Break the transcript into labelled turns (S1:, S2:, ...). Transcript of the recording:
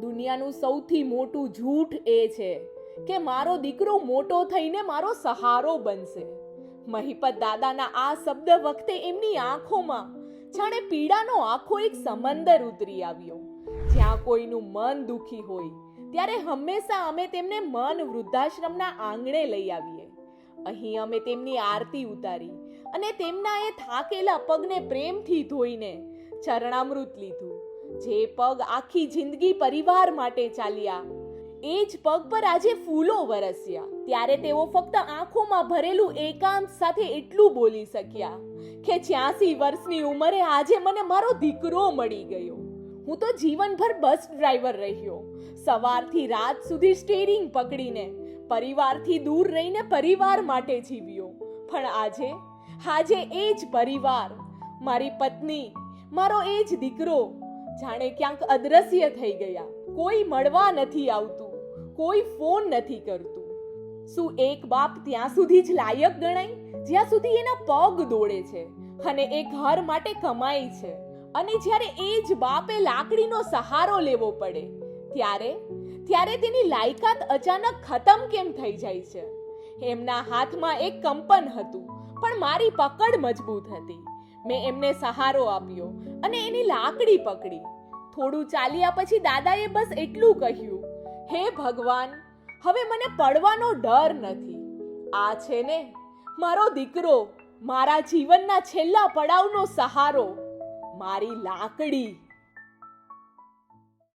S1: દુનિયાનું સૌથી મોટું જૂઠ એ છે કે મારો દીકરો મોટો થઈને મારો સહારો બનશે. મહિપત દાદાના આ શબ્દ વખતે એમની આંખોમાં જાણે પીડાનો આખો એક સમંદર ઉતરી આવ્યો. જ્યાં કોઈનું મન દુખી હોય ત્યારે હંમેશા અમે તેમને મન વૃદ્ધાશ્રમના આંગણે લઈ આવીએ. અહીં અમે તેમની આરતી ઉતારી અને તેમના એ થાકેલા પગને પ્રેમથી ધોઈને ચરણામૃત લીધું. જે પગ આખી જિંદગી પરિવાર માટે ચાલ્યા, એ જ પગ પર આજે ફૂલો વરસ્યા. ત્યારે તેઓ ફક્ત આંખોમાં ભરેલું એકાંત સાથે એટલું બોલી શક્યા કે 86 વર્ષની ઉંમરે આજે મને મારો દીકરો મળી ગયો. હું તો જીવનભર બસ ડ્રાઈવર રહ્યો, સવારથી રાત સુધી સ્ટીરિંગ પકડીને પરિવારથી દૂર રહીને પરિવાર માટે જીવ્યો. પણ આજે એ જ પરિવાર, મારી પત્ની, મારો એ જ દીકરો જાણે ક્યાંક અદ્રશ્ય થઈ ગયા. કોઈ મળવા નથી આવતું, કોઈ ફોન નથી કરતું. શું એક બાપ ત્યાં સુધી જ લાયક ગણાય જ્યાં સુધી એના પગ દોડે છે અને એ ઘર માટે કમાય છે? અને જ્યારે એ જ બાપે લાકડીનો સહારો લેવો પડે ત્યારે તેની લાયકાત અચાનક ખતમ કેમ થઈ જાય છે? એમના હાથમાં એક કંપન હતું, પણ મારી પકડ મજબૂત હતી. મેં એમને સહારો આપ્યો અને એની લાકડી પકડી. થોડું ચાલ્યા પછી દાદાએ બસ એટલું કહ્યું, હે ભગવાન, હવે મને પડવાનો ડર નથી. આ છે ને મારો દીકરો, મારા જીવનના છેલ્લા પડાવનો સહારો, મારી લાકડી.